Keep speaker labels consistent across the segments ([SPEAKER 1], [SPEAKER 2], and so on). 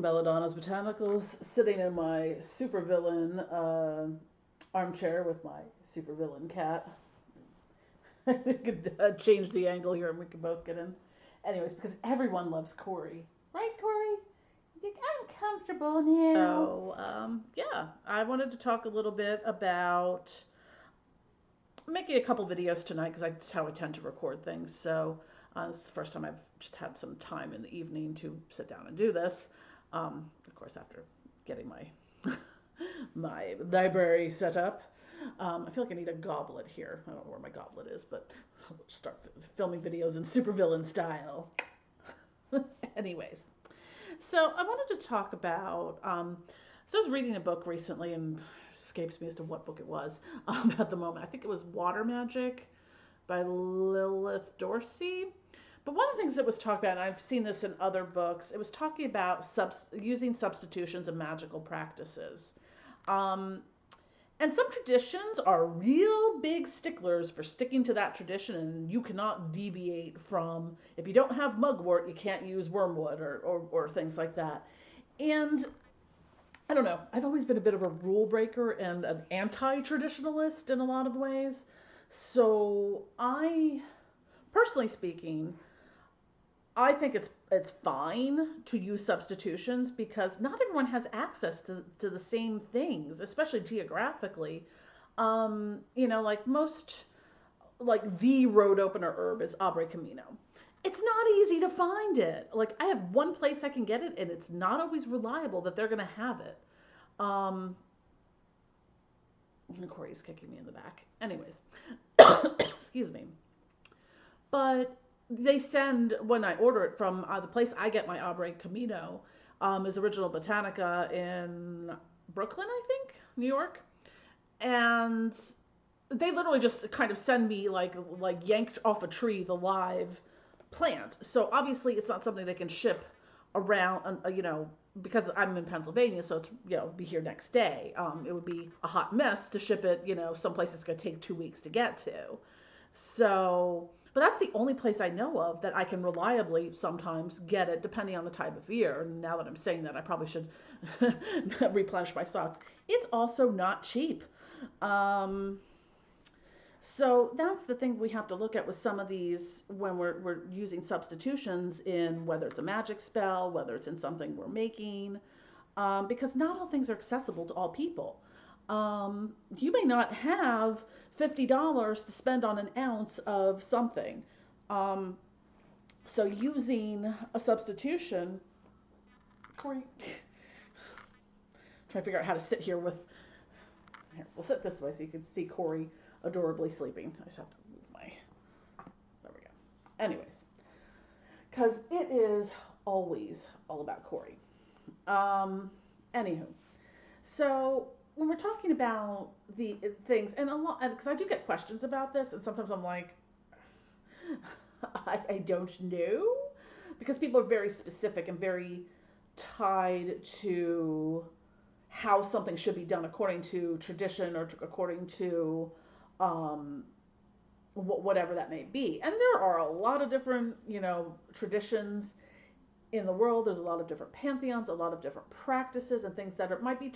[SPEAKER 1] from Belladonna's Botanicals, sitting in my supervillain armchair with my supervillain cat. I could change the angle here and we can both get in. Anyways, because everyone loves Corey. Right, Corey? You think I'm comfortable now. So, yeah, I wanted to talk a little bit about making a couple videos tonight because that's how I tend to record things. So, this is the first time I've just had some time in the evening to sit down and do this. Of course, after getting my my library set up. I feel like I need a goblet here. I don't know where my goblet is, but I'll start filming videos in supervillain style. Anyways, so I wanted to talk about. So I was reading a book recently, and it escapes me as to what book it was at the moment. I think it was Water Magic by Lilith Dorsey. But one of the things that was talked about, and I've seen this in other books, it was talking about using substitutions and magical practices. And some traditions are real big sticklers for sticking to that tradition, and you cannot deviate from, if you don't have mugwort, you can't use wormwood or things like that. And I don't know, I've always been a bit of a rule breaker and an anti-traditionalist in a lot of ways. So personally speaking, I think it's fine to use substitutions because not everyone has access to the same things, especially geographically. Like the road opener herb is Abre Camino. It's not easy to find it. Like, I have one place I can get it, and it's not always reliable that they're going to have it. Corey's kicking me in the back. Anyways, excuse me. But they send, when I order it from the place I get my Abre Camino, is Original Botanica in Brooklyn, I think, New York. And they literally just kind of send me like yanked off a tree the live plant. So obviously it's not something they can ship around, because I'm in Pennsylvania, so it's, be here next day. It would be a hot mess to ship it, someplace it's going to take 2 weeks to get to. So, but that's the only place I know of that I can reliably sometimes get it, depending on the time of year. And now that I'm saying that, I probably should replenish my stocks. It's also not cheap. So that's the thing we have to look at with some of these when we're using substitutions in whether it's a magic spell, whether it's in something we're making, because not all things are accessible to all people. You may not have $50 to spend on an ounce of something. So using a substitution, Corey, trying to figure out how to sit here with, here, we'll sit this way so you can see Corey adorably sleeping. I just have to move there we go. Anyways, because it is always all about Corey. Anywho, so when we're talking about the things, and a lot, because I do get questions about this, and sometimes I'm like, I don't know, because people are very specific and very tied to how something should be done according to tradition or according to whatever that may be. And there are a lot of different, traditions in the world. There's a lot of different pantheons, a lot of different practices and things that might be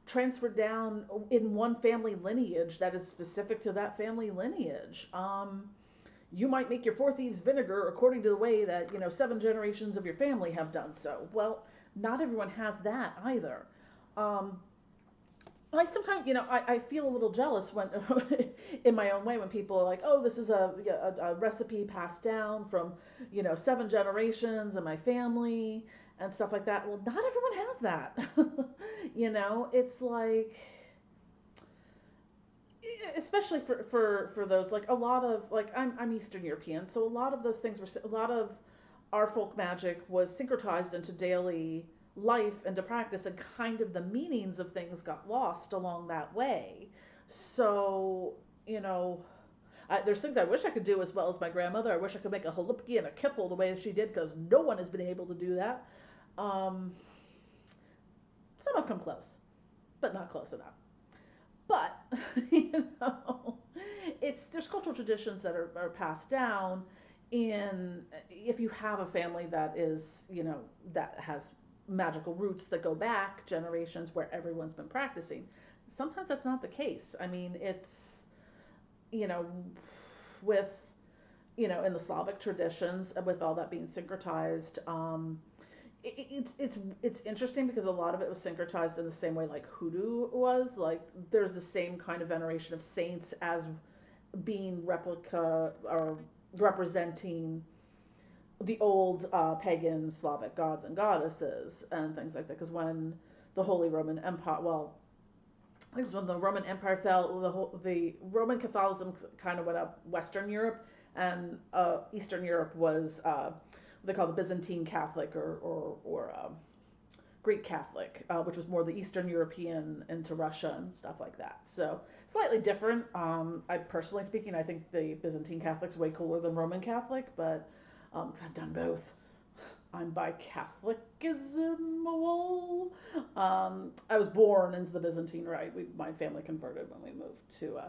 [SPEAKER 1] transferred down in one family lineage that is specific to that family lineage. You might make your 4 thieves vinegar according to the way that 7 generations of your family have done so. Well, not everyone has that either. I sometimes, I feel a little jealous when, in my own way, when people are like, oh, this is a recipe passed down from, 7 generations in my family and stuff like that. Well, not everyone has that. It's like, especially for those, like a lot of, like, I'm Eastern European, so a lot of those things a lot of our folk magic was syncretized into daily life and to practice, and kind of the meanings of things got lost along that way. So, there's things I wish I could do as well as my grandmother. I wish I could make a halupki and a kiffle the way she did, because no one has been able to do that. Some have come close, but not close enough. But, there's cultural traditions that are passed down. And if you have a family that is, that has magical roots that go back generations where everyone's been practicing. Sometimes that's not the case. I mean, it's, you know, with, in the Slavic traditions, with all that being syncretized, it's interesting because a lot of it was syncretized in the same way like hoodoo was. Like there's the same kind of veneration of saints as being replica or representing the old pagan Slavic gods and goddesses and things like that. Because when the Holy Roman Empire, well, I think it was when the Roman Empire fell, the Roman Catholicism kind of went up Western Europe, and Eastern Europe was what they call the Byzantine Catholic or Greek Catholic, which was more the Eastern European into Russia and stuff like that. So slightly different. I personally speaking, I think the Byzantine Catholic's way cooler than Roman Catholic, but because I've done both. I'm by Catholicism. I was born into the Byzantine Rite. My family converted when we moved to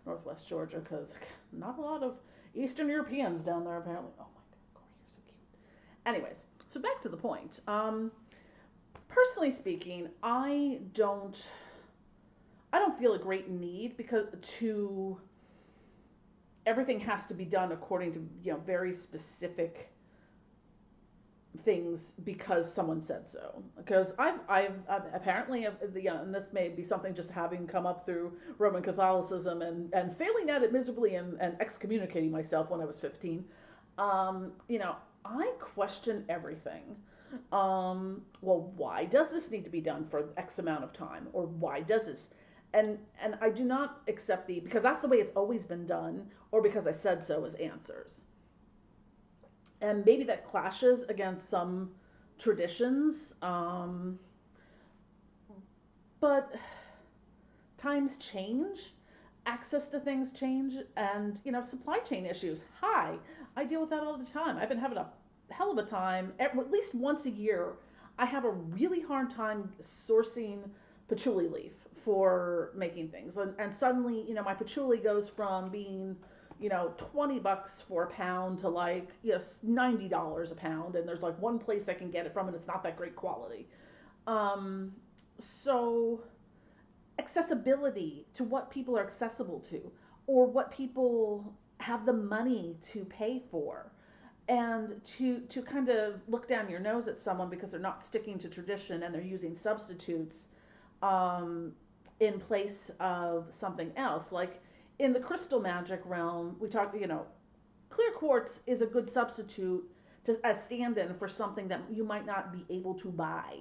[SPEAKER 1] Northwest Georgia because not a lot of Eastern Europeans down there apparently. Oh my God, Corey, you're so cute. Anyways, so back to the point. Personally speaking, I don't feel a great need because everything has to be done according to very specific things because someone said so. Because I've apparently, and this may be something just having come up through Roman Catholicism and failing at it miserably and excommunicating myself when I was 15. I question everything. Well, why does this need to be done for X amount of time, or why does this? And I do not accept because that's the way it's always been done, or because I said so as answers. And maybe that clashes against some traditions, but times change, access to things change, and supply chain issues. Hi, I deal with that all the time. I've been having a hell of a time. At least once a year, I have a really hard time sourcing patchouli leaf for making things, and suddenly my patchouli goes from being $20 for a pound to like $90 a pound, and there's like one place I can get it from, and it's not that great quality. So accessibility to what people are accessible to, or what people have the money to pay for, and to kind of look down your nose at someone because they're not sticking to tradition and they're using substitutes in place of something else. Like in the crystal magic realm, we talk, clear quartz is a good substitute as stand-in for something that you might not be able to buy,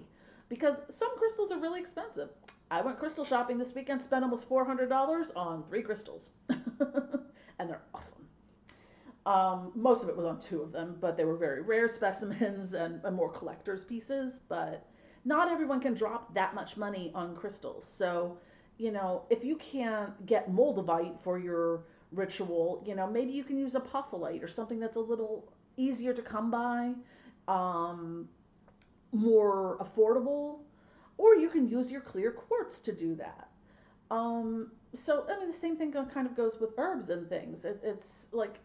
[SPEAKER 1] because some crystals are really expensive. I went crystal shopping this weekend, spent almost $400 on 3 crystals, and they're awesome. Most of it was on 2 of them, but they were very rare specimens and more collector's pieces. But not everyone can drop that much money on crystals. So, if you can't get moldavite for your ritual, maybe you can use a apophyllite or something that's a little easier to come by, more affordable, or you can use your clear quartz to do that. So, I mean, the same thing kind of goes with herbs and things. It's like,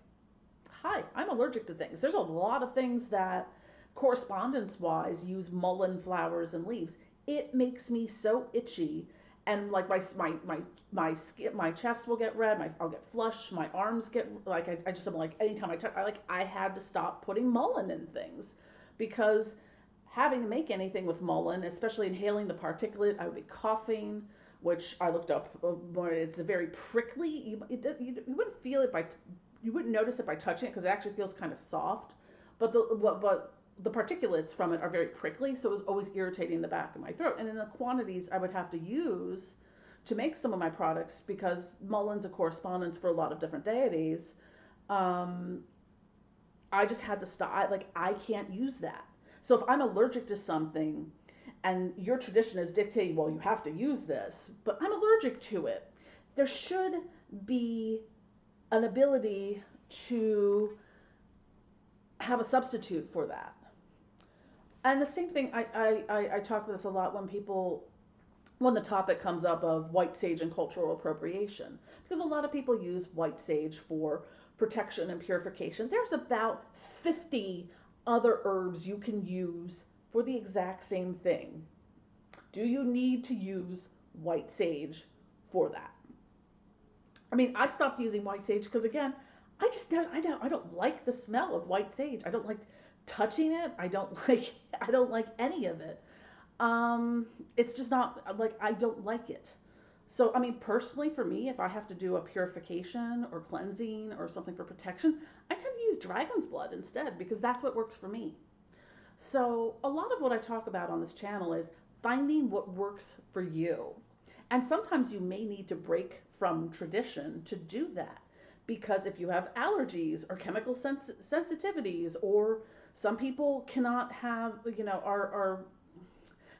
[SPEAKER 1] hi, I'm allergic to things. There's a lot of things that correspondence-wise use mullein flowers and leaves. It makes me so itchy, and like my skin, my chest will get red. I'll get flush. My arms get like I just am like anytime I touch, I had to stop putting mullein in things because having to make anything with mullein, especially inhaling the particulate, I would be coughing, which I looked up. It's a very prickly. You wouldn't feel it you wouldn't notice it by touching it because it actually feels kind of soft, but the particulates from it are very prickly, so it was always irritating the back of my throat. And in the quantities I would have to use to make some of my products, because mullein's a correspondence for a lot of different deities, I just had to stop. I can't use that. So if I'm allergic to something and your tradition is dictating, well, you have to use this, but I'm allergic to it, there should be an ability to have a substitute for that. And the same thing, I talk about this a lot when the topic comes up of white sage and cultural appropriation, because a lot of people use white sage for protection and purification. There's about 50 other herbs you can use for the exact same thing. Do you need to use white sage for that? I mean, I stopped using white sage because again, I don't like the smell of white sage. I don't like touching it. I don't like any of it. It's just not like I don't like it. So I mean, personally, for me, if I have to do a purification or cleansing or something for protection, I tend to use dragon's blood instead because that's what works for me. So, a lot of what I talk about on this channel is finding what works for you. And sometimes you may need to break from tradition to do that. Because if you have allergies or chemical sensitivities, or some people cannot have, are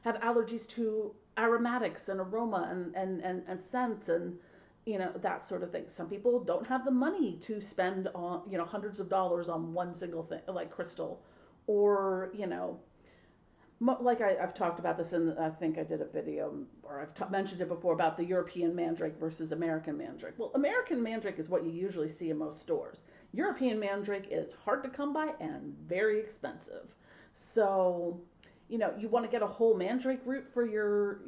[SPEAKER 1] have allergies to aromatics and aroma and scents and that sort of thing. Some people don't have the money to spend on hundreds of dollars on one single thing like crystal, or like I've talked about this in, I think I did a video, or mentioned it before, about the European mandrake versus American mandrake. Well, American mandrake is what you usually see in most stores. European mandrake is hard to come by and very expensive. So, you want to get a whole mandrake root for your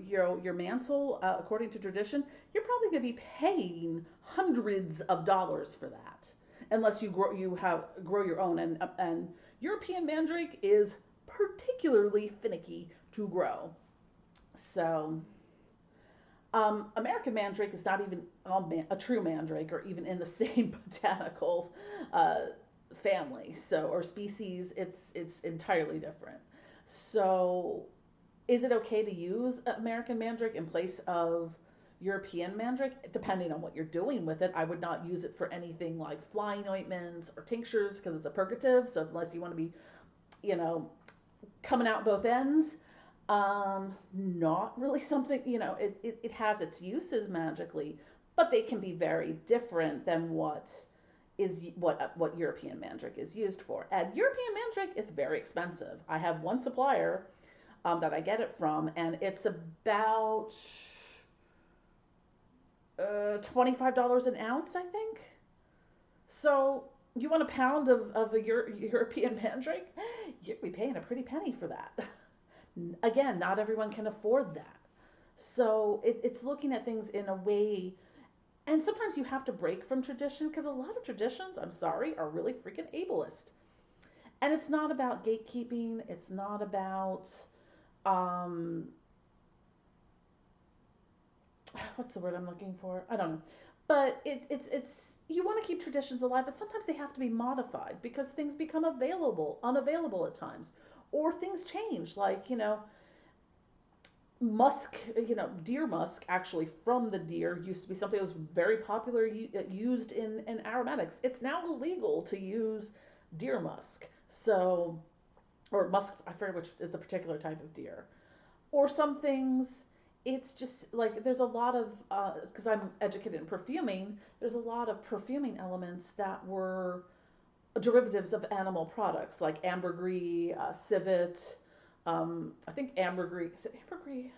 [SPEAKER 1] mantle, according to tradition, you're probably going to be paying hundreds of dollars for that, unless grow your own. And European mandrake is particularly finicky to grow. So, American mandrake is not even a true mandrake, or even in the same botanical uh, family, so, or species. It's entirely different. So, is it okay to use American mandrake in place of European mandrake? Depending on what you're doing with it, I would not use it for anything like flying ointments or tinctures because it's a purgative. So unless you want to be, you know, coming out both ends. Not really something, it has its uses magically, but they can be very different than what European mandrake is used for. And European mandrake is very expensive. I have one supplier that I get it from, and it's about $25 an ounce, I think. So you want a pound of a European mandrake? You'd be paying a pretty penny for that. Again, not everyone can afford that. So it's looking at things in a way, and sometimes you have to break from tradition because a lot of traditions, I'm sorry, are really freaking ableist. And it's not about gatekeeping. It's not about, um, what's the word I'm looking for? I don't know. But it's you want to keep traditions alive, but sometimes they have to be modified because things become unavailable at times, or things change. Like musk, deer musk actually from the deer used to be something that was very popular, used in aromatics. It's now illegal to use deer musk. So, or musk, I forget which is a particular type of deer. Or some things, it's just like there's a lot of, because I'm educated in perfuming, there's a lot of perfuming elements that were derivatives of animal products like ambergris, civet. I think ambergris. Is it ambergris?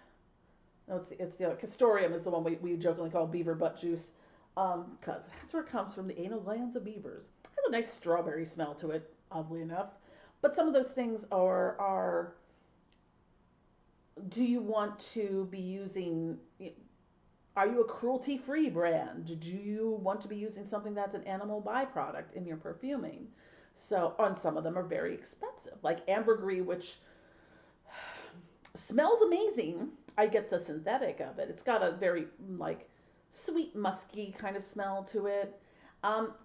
[SPEAKER 1] No, it's the other. Castoreum is the one we jokingly call beaver butt juice, because that's where it comes from, the anal glands of beavers. It has a nice strawberry smell to it, oddly enough. But some of those things are. Do you want to be using? Are you a cruelty-free brand? Do you want to be using something that's an animal byproduct in your perfuming? So, on some of them are very expensive, like ambergris, which smells amazing. I get the synthetic of it. It's got a very like sweet musky kind of smell to it.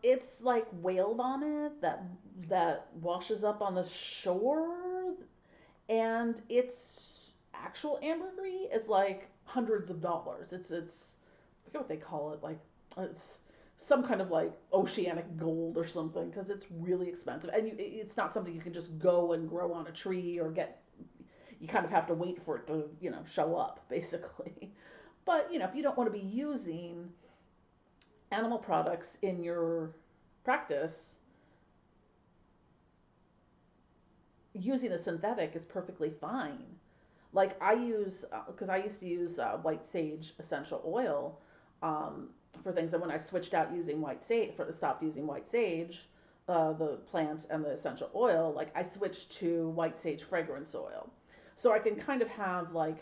[SPEAKER 1] It's like whale vomit that washes up on the shore, and its actual ambergris is like hundreds of dollars. It's I forget what they call it. Like it's some kind of like oceanic gold or something because it's really expensive, and it's not something you can just go and grow on a tree or get. You kind of have to wait for it to show up basically. But if you don't want to be using animal products in your practice, using a synthetic is perfectly fine. Like I use, because I used to use white sage essential oil for things, and when I switched out using white sage, stopped using white sage, the plant and the essential oil, like I switched to white sage fragrance oil. So I can kind of have like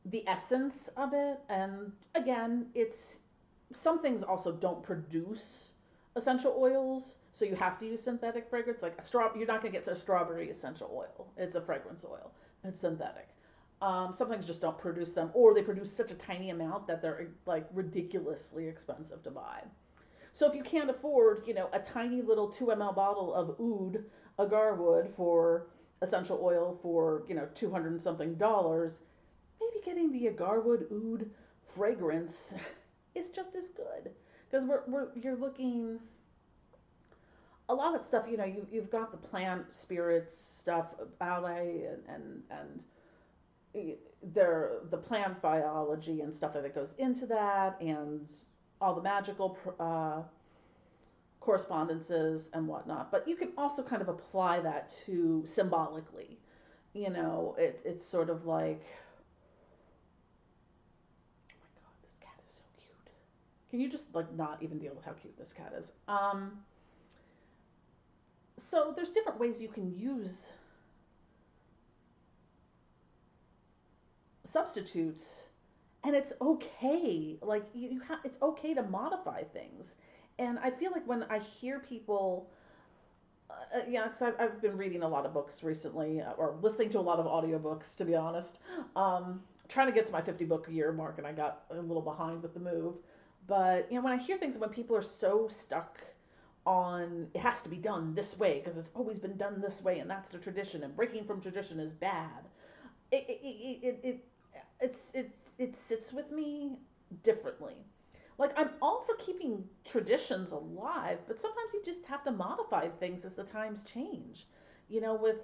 [SPEAKER 1] the essence of it. And again, it's some things also don't produce essential oils, so you have to use synthetic fragrance. Like a straw, you're not going to get a strawberry essential oil. It's a fragrance oil. It's synthetic. Some things just don't produce them, or they produce such a tiny amount that they're like ridiculously expensive to buy. So if you can't afford, a tiny little 2 ml bottle of oud agarwood for essential oil for, 200 and something dollars, maybe getting the agarwood oud fragrance is just as good. Because you're looking, a lot of stuff, you've got the plant spirits stuff, ballet and the plant biology and stuff that goes into that, and all the magical correspondences and whatnot. But you can also kind of apply that to symbolically. It's sort of like, oh my god, this cat is so cute. Can you just like not even deal with how cute this cat is? So there's different ways you can use substitutes, and it's okay. Like it's okay to modify things. And I feel like when I hear people, yeah, because I've been reading a lot of books recently, or listening to a lot of audiobooks, to be honest. Trying to get to my 50 book a year mark, and I got a little behind with the move. But when I hear things, when people are so stuck on it has to be done this way because it's always been done this way, and that's the tradition, and breaking from tradition is bad. It sits with me differently. Like, I'm all for keeping traditions alive, but sometimes you just have to modify things as the times change. With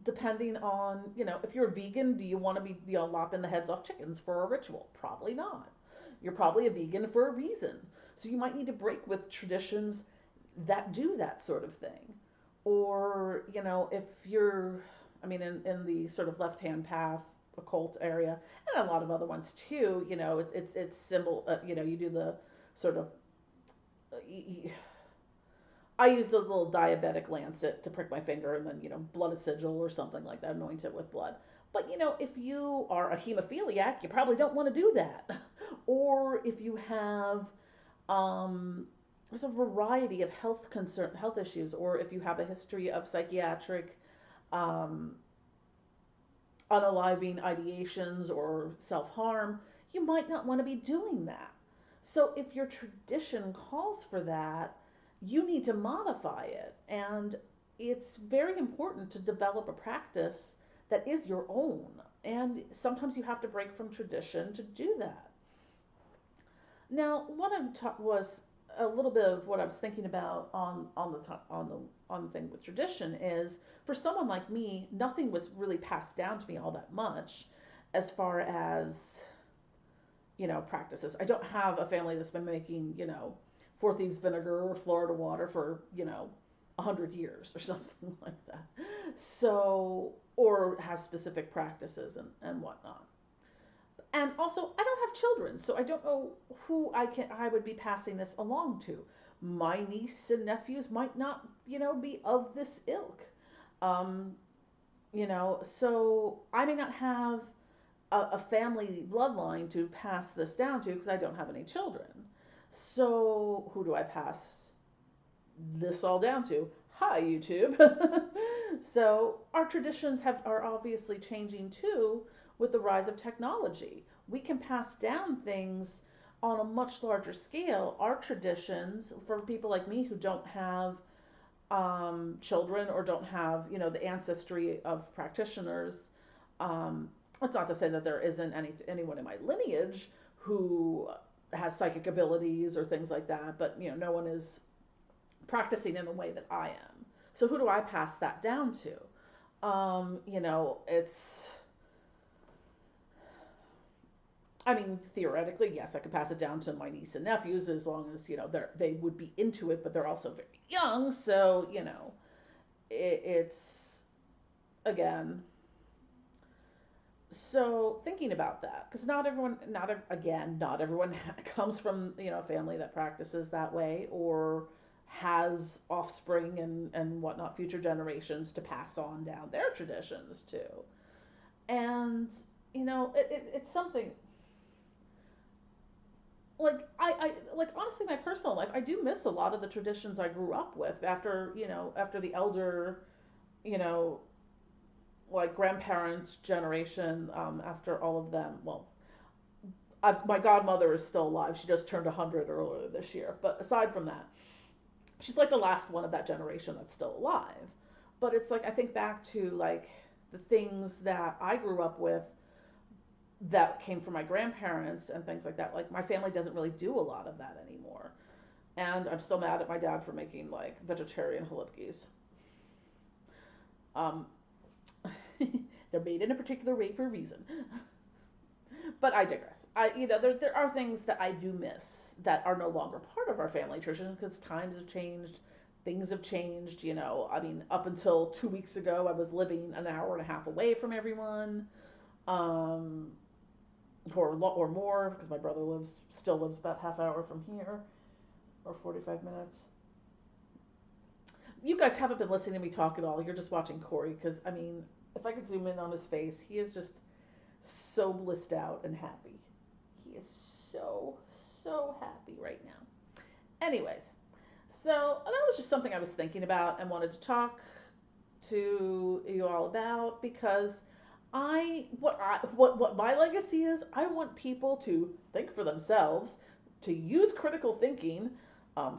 [SPEAKER 1] depending on, if you're a vegan, do you want to be, lopping the heads off chickens for a ritual? Probably not. You're probably a vegan for a reason. So you might need to break with traditions that do that sort of thing. Or, if you're, I mean, in the sort of left hand path, occult area, and a lot of other ones too, it's symbol, you do the sort of, I use the little diabetic lancet to prick my finger, and then, blood a sigil or something like that, anoint it with blood. But, if you are a hemophiliac, you probably don't want to do that. Or if you have, there's a variety of health issues, or if you have a history of psychiatric, um, unaliving ideations or self harm, you might not want to be doing that. So if your tradition calls for that, you need to modify it. And it's very important to develop a practice that is your own. And sometimes you have to break from tradition to do that. Now, what was a little bit of what I was thinking about on the thing with tradition is, for someone like me, nothing was really passed down to me all that much as far as practices. I don't have a family that's been making Four Thieves vinegar or Florida water for 100 years or something like that. So, or has specific practices and whatnot. And also, I don't have children, so I don't know who I would be passing this along to. My niece and nephews might not, be of this ilk. Um, so I may not have a family bloodline to pass this down to because I don't have any children. So who do I pass this all down to? Hi, YouTube. So our traditions are obviously changing too with the rise of technology. We can pass down things on a much larger scale. Our traditions, for people like me who don't have children or don't have, the ancestry of practitioners, it's not to say that there isn't anyone in my lineage who has psychic abilities or things like that, but no one is practicing in the way that I am. So who do I pass that down to? It's, I mean, theoretically, yes, I could pass it down to my niece and nephews as long as they would be into it, but they're also very young, so it's again. So thinking about that, because not everyone comes from a family that practices that way, or has offspring and whatnot, future generations to pass on down their traditions to. And, it's something like I like honestly my personal life I do miss a lot of the traditions I grew up with after the elder you know like grandparents generation after all of them. Well, my godmother is still alive. She just turned 100 earlier this year. But aside from that, she's like the last one of that generation that's still alive. But it's like I think back to like the things that I grew up with that came from my grandparents and things like that. Like my family doesn't really do a lot of that anymore. And I'm still mad at my dad for making like vegetarian halibkis. Um, they're made in a particular way for a reason. But I digress. There are things that I do miss that are no longer part of our family tradition because times have changed, things have changed. I mean, up until 2 weeks ago, I was living an hour and a half away from everyone, um, or more because my brother still lives about half hour from here, or 45 minutes. You guys haven't been listening to me talk at all. You're just watching Corey because I mean, if I could zoom in on his face, he is just so blissed out and happy. He is so, so happy right now. Anyways, so that was just something I was thinking about and wanted to talk to you all about because what my legacy is, I want people to think for themselves, to use critical thinking.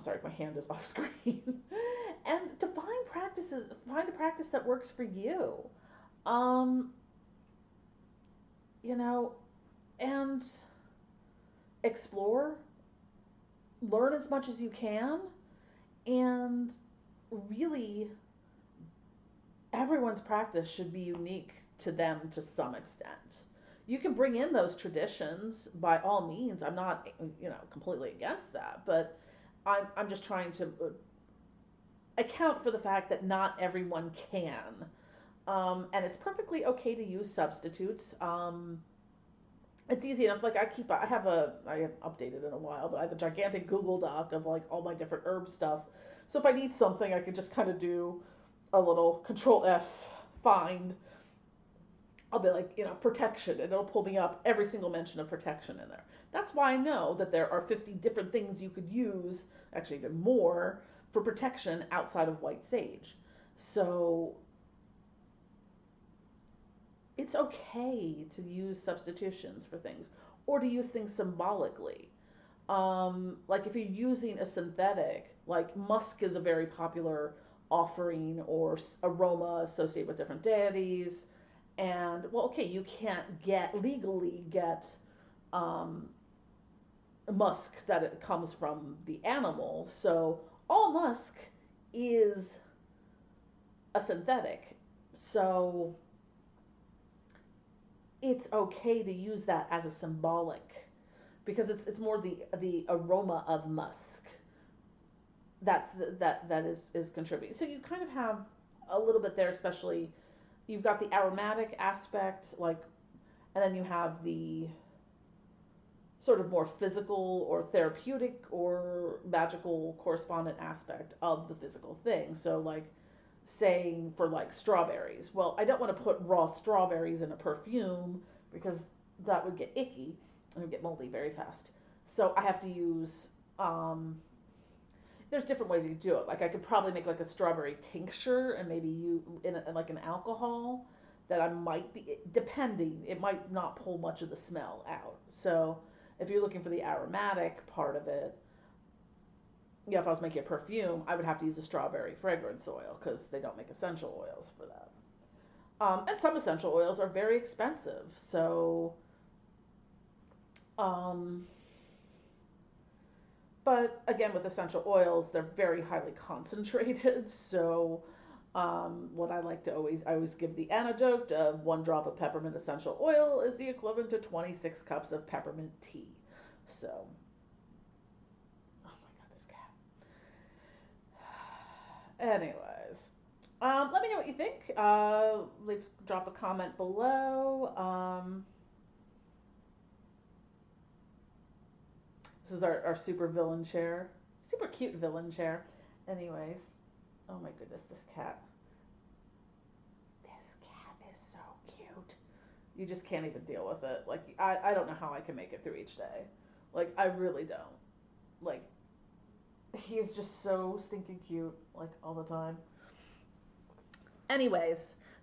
[SPEAKER 1] Sorry, my hand is off screen, and to find a practice that works for you. Um, you know, and explore, learn as much as you can, and really, everyone's practice should be unique to them to some extent. You can bring in those traditions by all means. I'm not, completely against that, but I'm just trying to account for the fact that not everyone can. And it's perfectly okay to use substitutes. It's easy enough. Like I haven't updated in a while, but I have a gigantic Google Doc of like all my different herb stuff. So if I need something, I can just kind of do a little Control F, find. I'll be like, protection, and it'll pull me up every single mention of protection in there. That's why I know that there are 50 different things you could use, actually even more, for protection outside of white sage. So it's okay to use substitutions for things or to use things symbolically. Like if you're using a synthetic, like musk is a very popular offering or aroma associated with different deities. And well, okay, you can't legally get um, musk that it comes from the animal. So all musk is a synthetic. So it's okay to use that as a symbolic because it's more the aroma of musk that is contributing. So you kind of have a little bit there, especially you've got the aromatic aspect, like, and then you have the sort of more physical or therapeutic or magical correspondent aspect of the physical thing. So like saying for like strawberries, well, I don't want to put raw strawberries in a perfume because that would get icky and would get moldy very fast. So I have to use there's different ways you do it. Like I could probably make like a strawberry tincture and maybe you in like an alcohol that I might be depending. It might not pull much of the smell out. So if you're looking for the aromatic part of it, yeah, if I was making a perfume, I would have to use a strawberry fragrance oil because they don't make essential oils for that. And some essential oils are very expensive. So, um, but again, with essential oils, they're very highly concentrated. So, what I always give the anecdote of 1 drop of peppermint essential oil is the equivalent to 26 cups of peppermint tea. So, oh my god, this cat. Anyways, let me know what you think. Drop a comment below. This is our super villain chair, super cute villain chair. Anyways, oh my goodness, this cat. This cat is so cute. You just can't even deal with it. Like, I don't know how I can make it through each day. Like, I really don't. Like, he is just so stinking cute, like, all the time. Anyways,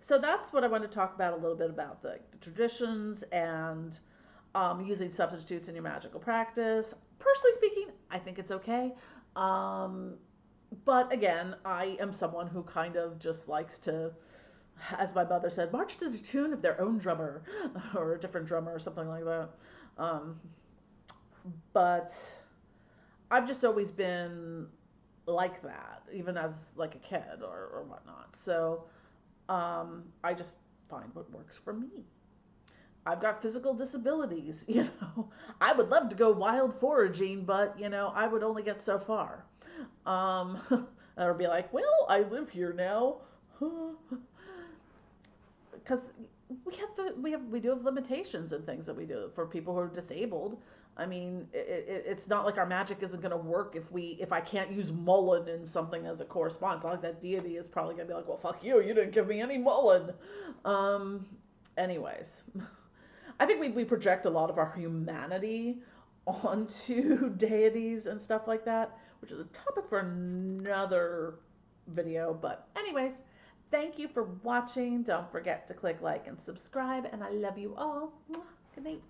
[SPEAKER 1] so that's what I want to talk about a little bit about the traditions and using substitutes in your magical practice. Personally speaking, I think it's okay. Um, but again, I am someone who kind of just likes to, as my mother said, march to the tune of their own drummer or a different drummer or something like that. Um, but I've just always been like that, even as like a kid or whatnot. So I just find what works for me. I've got physical disabilities, I would love to go wild foraging, but I would only get so far. I would be like, well, I live here now, because we do have limitations and things that we do for people who are disabled. I mean, it's not like our magic isn't going to work if I can't use mullen in something as a correspondence. Not like that deity is probably going to be like, well, fuck you, you didn't give me any mullen. Anyways, I think we project a lot of our humanity onto deities and stuff like that, which is a topic for another video. But anyways, thank you for watching. Don't forget to click like and subscribe, and I love you all. Good night.